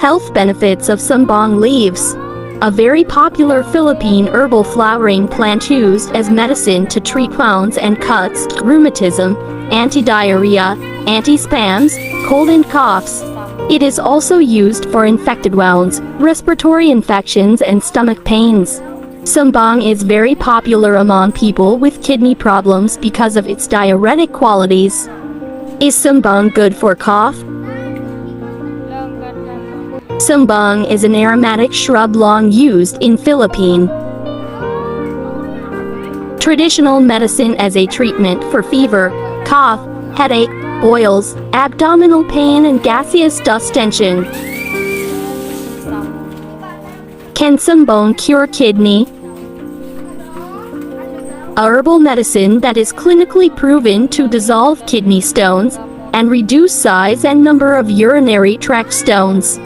Health benefits of Sambong leaves. A very popular Philippine herbal flowering plant used as medicine to treat wounds and cuts, rheumatism, anti-diarrhea, anti-spasms, cold and coughs. It is also used for infected wounds, respiratory infections and stomach pains. Sambong is very popular among people with kidney problems because of its diuretic qualities. Is Sambong good for cough? Sambong is an aromatic shrub long used in Philippine traditional medicine as a treatment for fever, cough, headache, boils, abdominal pain and gaseous distension. Can Sambong cure kidney? A herbal medicine that is clinically proven to dissolve kidney stones and reduce size and number of urinary tract stones.